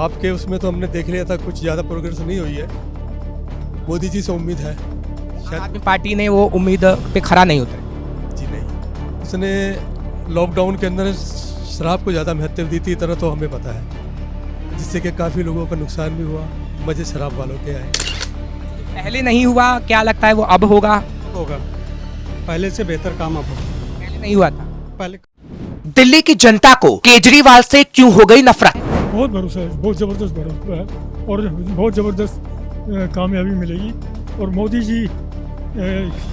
आपके उसमें तो हमने देख लिया था, कुछ ज़्यादा प्रोग्रेस नहीं हुई है। मोदी जी से उम्मीद है आम शायद। आदमी पार्टी ने वो उम्मीद पे खरा नहीं उतरे। जी नहीं, उसने लॉकडाउन के अंदर शराब को ज़्यादा महत्व दी थी, तरह तो हमें पता है, जिससे कि काफ़ी लोगों का नुकसान भी हुआ। मज़े शराब वालों के आए। पहले नहीं हुआ, क्या लगता है वो अब होगा? होगा, पहले से बेहतर काम अब होगा। पहले नहीं हुआ था। पहले दिल्ली की जनता को केजरीवाल से क्यों हो गई नफरत? बहुत भरोसा है, बहुत ज़बरदस्त भरोसा है और बहुत ज़बरदस्त कामयाबी मिलेगी। और मोदी जी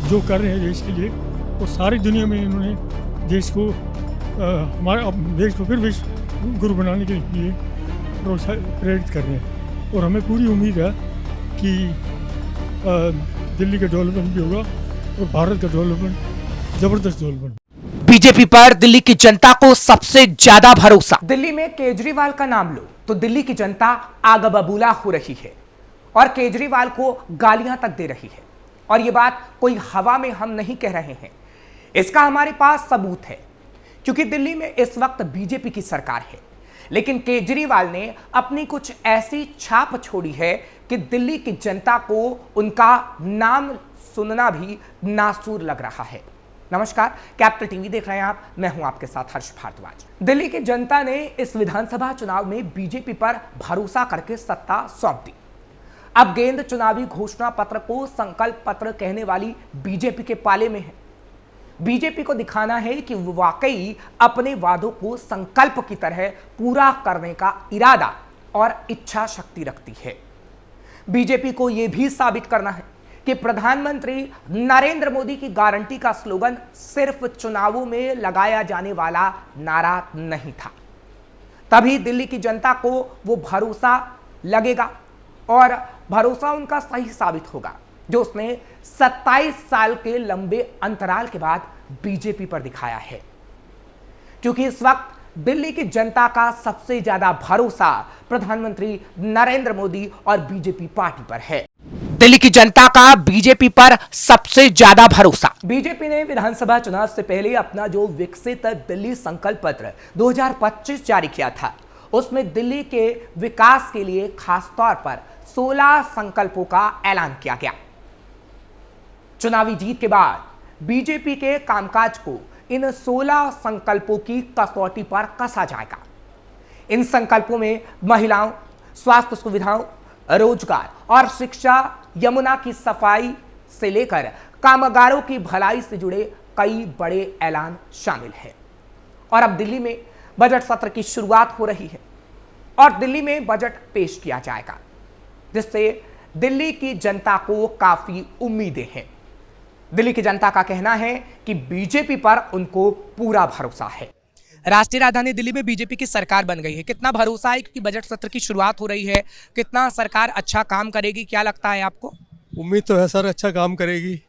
जो कर रहे हैं देश के लिए, वो सारी दुनिया में इन्होंने देश को हमारे देश को फिर विश्व गुरु बनाने के लिए प्रेरित कर रहे हैं। और हमें पूरी उम्मीद है कि दिल्ली का डेवलपमेंट भी होगा और भारत का डेवलपमेंट ज़बरदस्त डेवलपमेंट। बीजेपी पर दिल्ली की जनता को सबसे ज्यादा भरोसा। दिल्ली में केजरीवाल का नाम लो तो दिल्ली की जनता आग बबूला हो रही है और केजरीवाल को गालियां तक दे रही है। और यह बात कोई हवा में हम नहीं कह रहे हैं, इसका हमारे पास सबूत है, क्योंकि दिल्ली में इस वक्त बीजेपी की सरकार है, लेकिन केजरीवाल ने अपनी कुछ ऐसी छाप छोड़ी है कि दिल्ली की जनता को उनका नाम सुनना भी नासूर लग रहा है। नमस्कार, कैपिटल टीवी देख रहे हैं आप, मैं हूं आपके साथ हर्ष भारद्वाज। दिल्ली की जनता ने इस विधानसभा चुनाव में बीजेपी पर भरोसा करके सत्ता सौंप दी। अब गेंद चुनावी घोषणा पत्र को संकल्प पत्र कहने वाली बीजेपी के पाले में है। बीजेपी को दिखाना है कि वो वाकई अपने वादों को संकल्प की तरह पूरा करने का इरादा और इच्छा शक्ति रखती है। बीजेपी को यह भी साबित करना है कि प्रधानमंत्री नरेंद्र मोदी की गारंटी का स्लोगन सिर्फ चुनावों में लगाया जाने वाला नारा नहीं था। तभी दिल्ली की जनता को वो भरोसा लगेगा और भरोसा उनका सही साबित होगा, जो उसने 27 साल के लंबे अंतराल के बाद बीजेपी पर दिखाया है। क्योंकि इस वक्त दिल्ली की जनता का सबसे ज्यादा भरोसा प्रधानमंत्री नरेंद्र मोदी और बीजेपी पार्टी पर है। दिल्ली की जनता का बीजेपी पर सबसे ज्यादा भरोसा। बीजेपी ने विधानसभा चुनाव से पहले अपना जो विकसित दिल्ली संकल्प पत्र 2025 जारी किया था, उसमें दिल्ली के विकास के लिए खास तौर पर 16 संकल्पों का ऐलान किया गया। चुनावी जीत के बाद बीजेपी के कामकाज को इन 16 संकल्पों की कसौटी पर कसा जाएगा। इन संकल्पों में महिलाओं, स्वास्थ्य सुविधाओं, रोजगार और शिक्षा, यमुना की सफाई से लेकर कामगारों की भलाई से जुड़े कई बड़े ऐलान शामिल हैं। और अब दिल्ली में बजट सत्र की शुरुआत हो रही है और दिल्ली में बजट पेश किया जाएगा, जिससे दिल्ली की जनता को काफी उम्मीदें हैं। दिल्ली की जनता का कहना है कि बीजेपी पर उनको पूरा भरोसा है। राष्ट्रीय राजधानी दिल्ली में बीजेपी की सरकार बन गई है, कितना भरोसा है? क्योंकि बजट सत्र की शुरुआत हो रही है, कितना सरकार अच्छा काम करेगी, क्या लगता है आपको? उम्मीद तो है सर, अच्छा काम करेगी।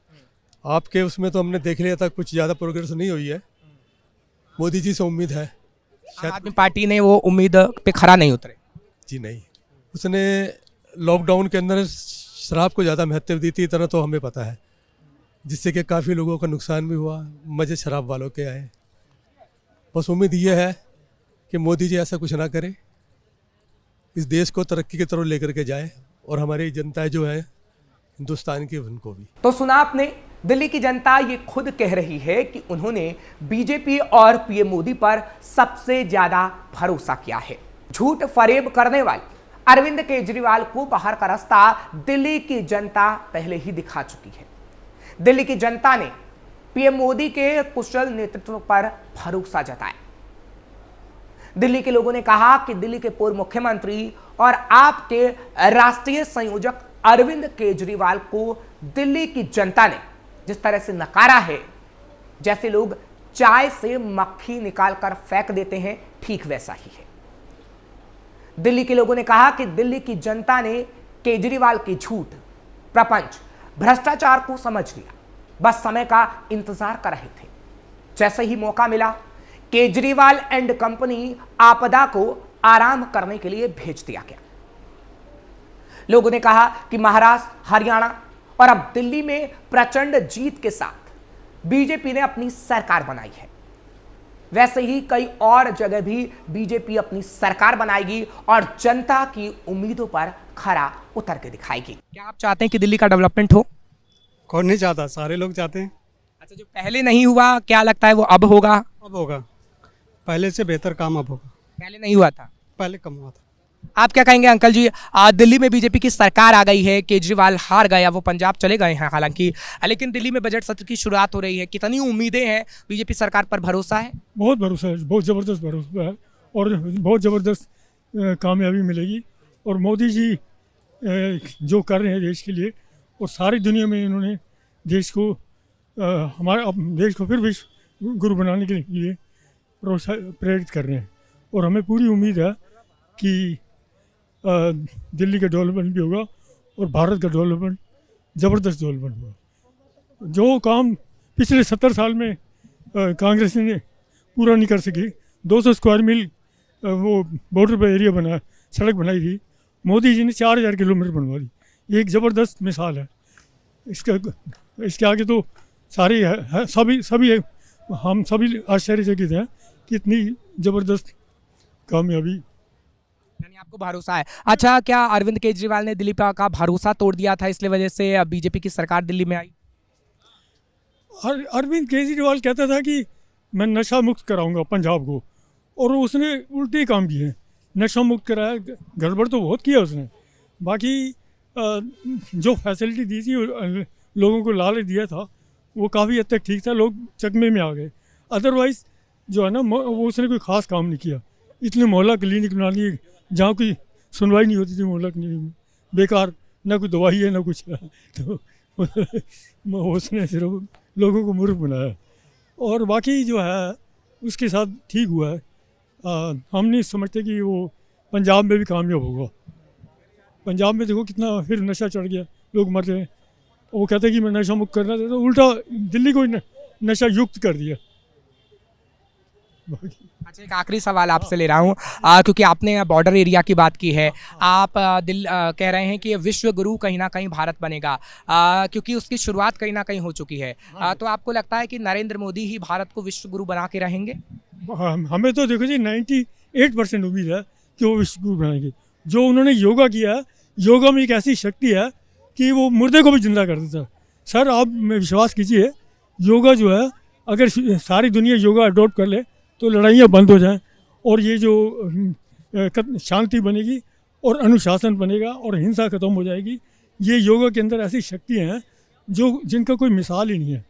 आपके उसमें तो हमने देख लिया था, कुछ ज़्यादा प्रोग्रेस नहीं हुई है। मोदी जी से उम्मीद है आम शायद। आदमी पार्टी ने वो उम्मीद पे खरा नहीं उतरे। जी नहीं, उसने लॉकडाउन के अंदर शराब को ज़्यादा महत्व दी थी, तरह तो हमें पता है, जिससे कि काफ़ी लोगों का नुकसान भी हुआ। मज़े शराब वालों के आए। बस उम्मीद ये है कि मोदी जी ऐसा कुछ ना करे, इस देश को तरक्की की तरफ लेकर के जाए और हमारी जनता जो है हिंदुस्तान की, उनको भी। तो सुना आपने, दिल्ली की जनता ये खुद कह रही है कि उन्होंने बीजेपी और पीएम मोदी पर सबसे ज्यादा भरोसा किया है। झूठ फरेब करने वाले अरविंद केजरीवाल को बाहर का रास्ता दिल्ली की जनता पहले ही दिखा चुकी है। दिल्ली की जनता ने पीएम मोदी के कुशल नेतृत्व पर भरोसा जताया। दिल्ली के लोगों ने कहा कि दिल्ली के पूर्व मुख्यमंत्री और आपके राष्ट्रीय संयोजक अरविंद केजरीवाल को दिल्ली की जनता ने जिस तरह से नकारा है, जैसे लोग चाय से मक्खी निकालकर फेंक देते हैं, ठीक वैसा ही है। दिल्ली के लोगों ने कहा कि दिल्ली की जनता ने केजरीवाल की झूठ, प्रपंच, भ्रष्टाचार को समझ लिया, बस समय का इंतजार कर रहे थे। जैसे ही मौका मिला, केजरीवाल एंड कंपनी आपदा को आराम करने के लिए भेज दिया गया। लोगों ने कहा कि महाराष्ट्र, हरियाणा और अब दिल्ली में प्रचंड जीत के साथ बीजेपी ने अपनी सरकार बनाई है। वैसे ही कई और जगह भी बीजेपी अपनी सरकार बनाएगी और जनता की उम्मीदों पर खरा उतर के दिखाएगी। क्या आप चाहते हैं कि दिल्ली का डेवलपमेंट हो? कौन नहीं चाहता, सारे लोग चाहते हैं। अच्छा, जो पहले नहीं हुआ क्या लगता है वो अब होगा? अब होगा, पहले से बेहतर काम अब होगा। पहले नहीं हुआ था, पहले कम हुआ था। आप क्या कहेंगे अंकल जी? दिल्ली में बीजेपी की सरकार आ गई है, केजरीवाल हार गया, वो पंजाब चले गए हैं हालांकि, लेकिन दिल्ली में बजट सत्र की शुरुआत हो रही है। कितनी उम्मीदें हैं? बीजेपी सरकार पर भरोसा है? बहुत भरोसा है, बहुत ज़बरदस्त भरोसा है और बहुत ज़बरदस्त कामयाबी मिलेगी। और मोदी जी जो कर रहे हैं देश के लिए, और सारी दुनिया में इन्होंने देश को हमारे देश को फिर विश्व गुरु बनाने के लिए प्रेरित कर रहे हैं। और हमें पूरी उम्मीद है कि दिल्ली का डेवलपमेंट भी होगा और भारत का डेवलपमेंट ज़बरदस्त डेवलपमेंट होगा। जो काम पिछले 70 साल में कांग्रेस ने पूरा नहीं कर सकी, 200 स्क्वायर मील वो बॉर्डर पर एरिया बनाया, सड़क बनाई थी, मोदी जी ने 4000 किलोमीटर बनवा दी। ये एक ज़बरदस्त मिसाल है। इसके आगे तो सारे सभी हम सभी आश्चर्यचकित हैं कि इतनी ज़बरदस्त कामयाबी। यानी आपको भरोसा है। अच्छा, क्या अरविंद केजरीवाल ने दिल्ली का भरोसा तोड़ दिया था, इसलिए वजह से बीजेपी की सरकार दिल्ली में आई? अरविंद केजरीवाल कहता था कि मैं नशा मुक्त कराऊंगा पंजाब को, और उसने उल्टे काम किए। नशा मुक्त कराया, गड़बड़ तो बहुत किया उसने। बाकी जो फैसिलिटी दी थी, लोगों को लालच दिया था, वो काफ़ी हद तक ठीक था, लोग चकमे में आ गए। अदरवाइज़ जो है ना, वो उसने कोई ख़ास काम नहीं किया। इतने मोहल्ला क्लिनिक बना लिए जहाँ कोई सुनवाई नहीं होती थी, मोहल्ला क्लिनिक में बेकार, ना कोई दवाई है ना कुछ है। तो उसने सिर्फ लोगों को मूर्ख बनाया। और बाकी जो है उसके साथ ठीक हुआ है। हम नहीं समझते कि वो पंजाब में भी कामयाब होगा। पंजाब में देखो कितना फिर नशा चढ़ गया, लोग मर रहे हैं। वो कहते हैं कि मैं नशा मुक्त करना चाहता हूँ, उल्टा दिल्ली को नशा युक्त कर दिया। अच्छा, एक आखिरी सवाल आपसे ले रहा हूँ, क्योंकि आपने बॉर्डर एरिया की बात की है। आप कह रहे हैं कि विश्व गुरु कहीं ना कहीं भारत बनेगा, क्योंकि उसकी शुरुआत कहीं ना कहीं हो चुकी है। तो आपको लगता है कि नरेंद्र मोदी ही भारत को विश्व गुरु बना के रहेंगे? हमें तो देखो जी 98% उम्मीद है कि वो विश्व गुरु बनाएंगे। जो उन्होंने योगा किया है, योगा में एक ऐसी शक्ति है कि वो मुर्दे को भी जिंदा कर देता है। सर, आप विश्वास कीजिए, योगा जो है, अगर सारी दुनिया योगा अडॉप्ट कर ले तो लड़ाइयाँ बंद हो जाएं, और ये जो शांति बनेगी और अनुशासन बनेगा और हिंसा खत्म हो जाएगी। ये योगा के अंदर ऐसी शक्तियाँ हैं जिनका कोई मिसाल ही नहीं है।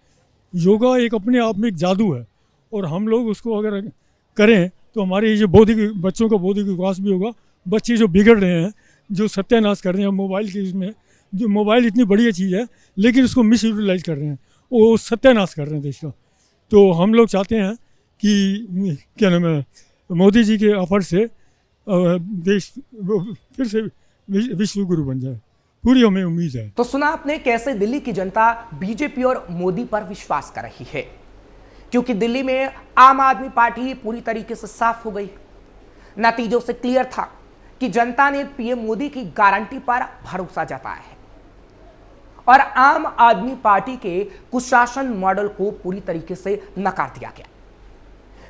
योगा एक अपने आप में एक जादू है, और हम लोग उसको अगर करें तो हमारे ये जो बच्चों का बौद्धिक विकास भी होगा। बच्चे जो बिगड़ रहे हैं, जो सत्यानाश कर रहे हैं मोबाइल के, इसमें जो मोबाइल इतनी बढ़िया चीज़ है लेकिन उसको मिस यूटिलाइज कर रहे हैं, वो सत्यानाश कर रहे हैं देश का। तो हम लोग चाहते हैं कि क्या नाम है, मोदी जी के ऑफर से देश फिर से विश्व गुरु बन जाए, पूरी हमें उम्मीद है। तो सुना आपने कैसे दिल्ली की जनता बीजेपी और मोदी पर विश्वास कर रही है, क्योंकि दिल्ली में आम आदमी पार्टी पूरी तरीके से साफ हो गई। नतीजों से क्लियर था कि जनता ने पीएम मोदी की गारंटी पर भरोसा जताया है और आम आदमी पार्टी के कुशासन मॉडल को पूरी तरीके से नकार दिया गया।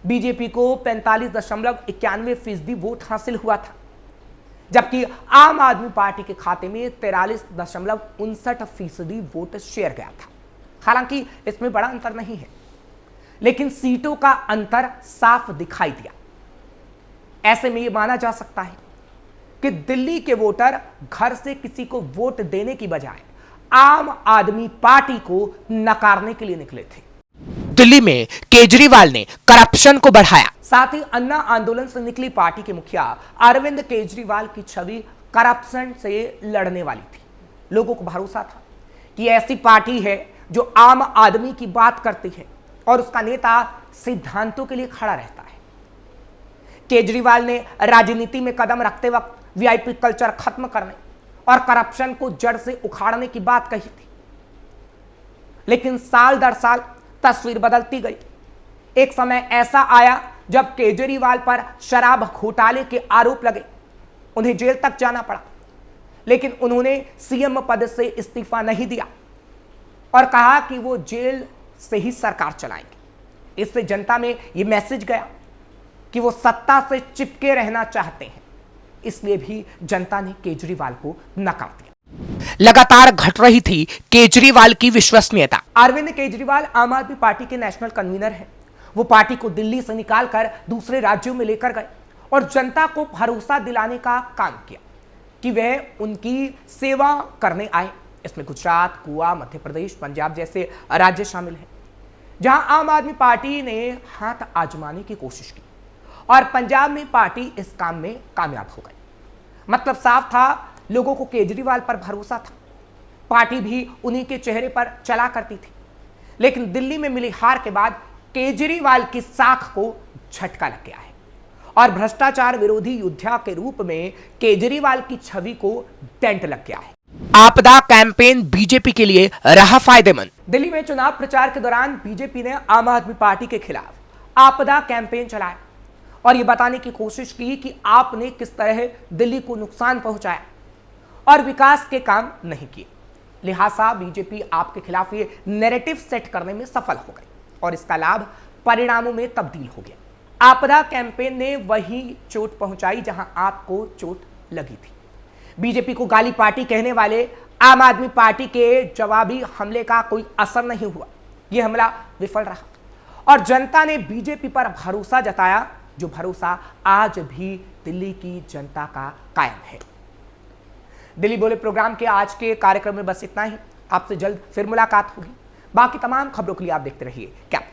बीजेपी को 45.91% वोट हासिल हुआ था, जबकि आम आदमी पार्टी के खाते में 43.59% वोट शेयर गया था। हालांकि इसमें बड़ा अंतर नहीं है, लेकिन सीटों का अंतर साफ दिखाई दिया। ऐसे में यह माना जा सकता है कि दिल्ली के वोटर घर से किसी को वोट देने की बजाय आम आदमी पार्टी को नकारने के लिए निकले थे। दिल्ली में केजरीवाल ने करप्शन को बढ़ाया। साथ ही अन्ना आंदोलन से निकली पार्टी के मुखिया अरविंद केजरीवाल की छवि करप्शन से लड़ने वाली थी। लोगों को भरोसा था कि ऐसी पार्टी है जो आम आदमी की बात करती है और उसका नेता सिद्धांतों के लिए खड़ा रहता है। केजरीवाल ने राजनीति में कदम रखते वक्त वीआईपी कल्चर खत्म करने और करप्शन को जड़ से उखाड़ने की बात कही थी, लेकिन साल दर साल तस्वीर बदलती गई। एक समय ऐसा आया जब केजरीवाल पर शराब घोटाले के आरोप लगे, उन्हें जेल तक जाना पड़ा, लेकिन उन्होंने सीएम पद से इस्तीफा नहीं दिया और कहा कि वो जेल से ही सरकार चलाएंगे। इससे जनता में यह मैसेज गया कि वो सत्ता से चिपके रहना चाहते हैं, इसलिए भी जनता ने केजरीवाल को नकार दिया। लगातार घट रही थी केजरीवाल की विश्वसनीयता। अरविंद केजरीवाल आम आदमी पार्टी के नेशनल कन्वीनर हैं। वो पार्टी को दिल्ली से निकालकर दूसरे राज्यों में लेकर गए और जनता को भरोसा दिलाने का काम किया कि वह उनकी सेवा करने आए। इसमें गुजरात, गोवा, मध्य प्रदेश, पंजाब जैसे राज्य शामिल हैं, जहां आम आदमी पार्टी ने हाथ आजमाने की कोशिश की और पंजाब में पार्टी इस काम में कामयाब हो गई। मतलब साफ था, लोगों को केजरीवाल पर भरोसा था, पार्टी भी उन्हीं के चेहरे पर चला करती थी। लेकिन दिल्ली में मिली हार के बाद केजरीवाल की साख को झटका लग गया है और भ्रष्टाचार विरोधी योद्धा के रूप में केजरीवाल की छवि को डेंट लग गया है। आपदा कैंपेन बीजेपी के लिए रहा फायदेमंद। दिल्ली में चुनाव प्रचार के दौरान बीजेपी ने आम आदमी पार्टी के खिलाफ आपदा कैंपेन चलाया और यह बताने की कोशिश की कि आपने किस तरह दिल्ली को नुकसान पहुंचाया और विकास के काम नहीं किए। लिहाजा बीजेपी आपके खिलाफ ये नैरेटिव सेट करने में सफल हो गई और इसका लाभ परिणामों में तब्दील हो गया। आपदा कैंपेन ने वही चोट पहुंचाई जहां आपको चोट लगी थी। बीजेपी को गाली पार्टी कहने वाले आम आदमी पार्टी के जवाबी हमले का कोई असर नहीं हुआ। यह हमला विफल रहा और जनता ने बीजेपी पर भरोसा जताया, जो भरोसा आज भी दिल्ली की जनता का कायम है। दिल्ली बोले प्रोग्राम के आज के कार्यक्रम में बस इतना ही। आपसे जल्द फिर मुलाकात होगी। बाकी तमाम खबरों के लिए आप देखते रहिए कैंपस।